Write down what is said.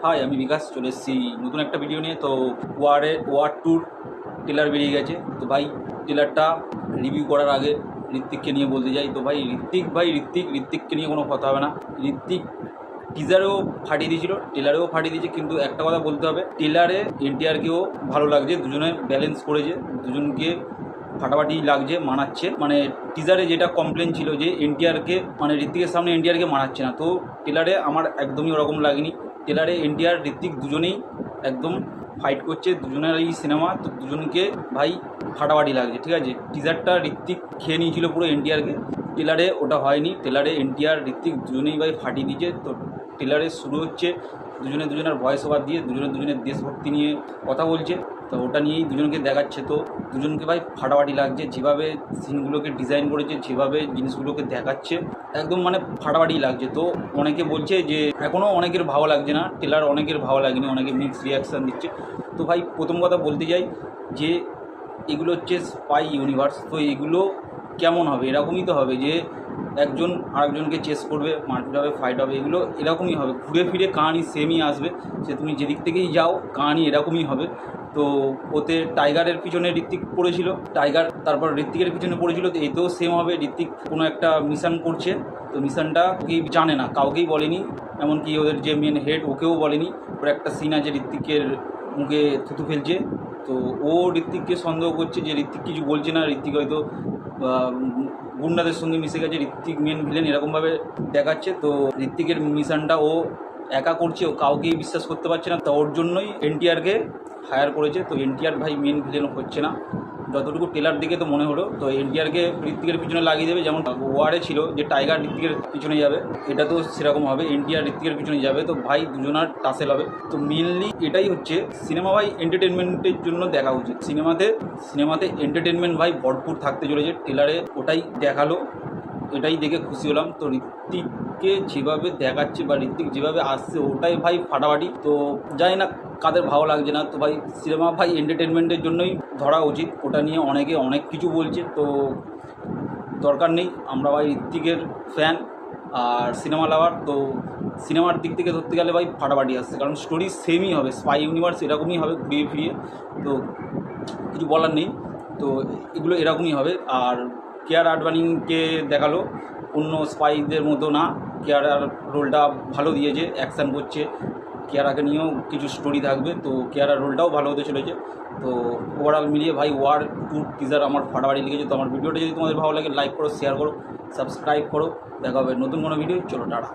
High, আমি বিকাশ চলে এসেছি নতুন একটা ভিডিও নিয়ে। তো ওয়ার টুর ট্রেলার বেরিয়ে গেছে। তো ভাই ট্রেলারটা রিভিউ করার আগে ঋত্বিককে নিয়ে বলতে যাই। তো ভাই ঋত্বিককে নিয়ে কোনো কথা হবে না। ঋত্বিক টিজারেও ফাটিয়ে দিয়েছিল, ট্রেলারেও ফাটিয়ে দিয়েছে, কিন্তু একটা কথা বলতে হবে, ট্রেলারে এনটিআরকেও ভালো লাগছে, দুজনে ব্যালেন্স করেছে, দুজনকে ফাটাফাটি লাগছে, মানাচ্ছে। মানে টিজারে যেটা কমপ্লেন ছিল যে এনটিআরকে মানে ঋত্বিকের সামনে এনটিআরকে মানাচ্ছে না, তো ট্রেলারে আমার একদমই ওরকম লাগেনি। ট্রেলারে এনটিআর ঋত্বিক দুজনেই একদম ফাইট করছে, দুজনের এই সিনেমা, তো দুজনকে ভাই ফাটাফাটি লাগছে, ঠিক আছে। টিজারটা ঋত্বিক খেয়ে নিয়েছিল পুরো এনটিআরকে, ট্রেলারে ওটা হয়নি। ট্রেলারে এনটিআর ঋত্বিক দুজনেই ভাই ফাটিয়ে দিয়েছে। তো ট্রেলারে শুরু হচ্ছে দুজনের ভয়েস ওভার দিয়ে দুজনের দেশভক্তি নিয়ে কথা বলছে, তো ওটা নিয়েই দুজনকে দেখাচ্ছে। তো দুজনকে ভাই ফাটাফাটি লাগছে, যেভাবে সিনগুলোকে ডিজাইন করেছে, যেভাবে জিনিসগুলোকে দেখাচ্ছে, একদম মানে ফাটাফাটি লাগছে। তো অনেকে বলছে যে এখনও অনেকের ভালো লাগছে না ট্রেলার, অনেকের ভালো লাগেনি, অনেকে মিক্স রিয়াকশান দিচ্ছে। তো ভাই প্রথম কথা বলতে যাই যে এগুলো হচ্ছে স্পাই ইউনিভার্স, তো এগুলো কেমন হবে? এরকমই তো হবে যে একজন আরেকজনকে চেস করবে, মারপিট হবে, ফাইট হবে, এগুলো এরকমই হবে, ঘুরে ফিরে কাহানি সেমই আসবে। সে তুমি যেদিক থেকেই যাও কাহানি এরকমই হবে। তো ওতে টাইগারের পিছনে ঋত্বিক পড়েছিল, টাইগার তারপর ঋত্বিকের পিছনে পড়েছিল, তো এতেও সেম হবে। ঋত্বিক কোনো একটা মিশন করছে, তো মিশনটা কেউ জানে না, কাউকেই বলেনি, এমনকি ওদের যে মেন হেড ওকেও বলেনি। ওর একটা সিন আছে ঋত্বিকের মুখে থুতু ফেলছে, তো ও ঋত্বিককে সন্দেহ করছে যে ঋত্বিক কিছু বলছে না, ঋত্বিক হয়তো গুন্ডাদের সঙ্গে মিশে গেছে, ঋত্বিক মেন ভিলেন এরকমভাবে দেখাচ্ছে। তো ঋত্বিকের মিশনটা ও একা করছে, ও কাউকেই বিশ্বাস করতে পারছে না, তো ওর জন্যই এনটিআরকে হায়ার করেছে। তো এনটিআর ভাই মেন ভিলেন হচ্ছে না, যতটুকু ট্রেলার দিকে তো মনে হলো। তো এনটিআরকে ঋত্বিকের পিছনে লাগিয়ে দেবে, যেমন ওয়ারে ছিল যে টাইগার ঋত্বিকের পিছনে যাবে, এটা তো সেরকম হবে, এনটিআর ঋত্বিকের পিছনে যাবে। তো ভাই দুজনার টাসেল হবে। তো মেনলি এটাই হচ্ছে সিনেমা ভাই, এন্টারটেনমেন্টের জন্য দেখা উচিত। সিনেমাতে এন্টারটেনমেন্ট ভাই ভরপুর থাকতে চলেছে, ট্রেলারে ওটাই দেখালো, এটাই দেখে খুশি হলাম। তো ঋত্বিককে যেভাবে দেখাচ্ছে বা ঋত্বিক যেভাবে আসছে, ওটাই ভাই ফাটাফাটি। তো জানি না কাদের ভালো লাগছে না, তো ভাই সিনেমা ভাই এন্টারটেনমেন্টের জন্যই ধরা উচিত। ওটা নিয়ে অনেকে অনেক কিছু বলছে, তো দরকার নেই। আমরা ভাই ঋত্বিকের ফ্যান আর সিনেমা লাভার, তো সিনেমার দিক থেকে ধরতে গেলে ভাই ফাটাফাটি আসছে, কারণ স্টোরি সেমই হবে, স্পাই ইউনিভার্স এরকমই হবে ঘুরিয়ে ফিরিয়ে, তো কিছু বলার নেই। তো এগুলো এরকমই হবে। আর কেয়ার আডবাণীকে দেখালো অন্য স্পাইদের মতো না, কেয়ারার রোলটা ভালো দিয়েছে, অ্যাকশান করছে, কেয়ারাকে নিয়েও কিছু স্টোরি থাকবে, তো কেয়ারার রোলটাও ভালো হতে চলেছে। তো ওভারঅল মিলিয়ে ভাই ওয়ার টুর টিজার আমার ফাটাফাটি লেগেছে। তো আমার ভিডিওটা যদি তোমাদের ভালো লাগে লাইক করো, শেয়ার করো, সাবস্ক্রাইব করো। দেখা হবে নতুন কোনো ভিডিও। চলো টাটা।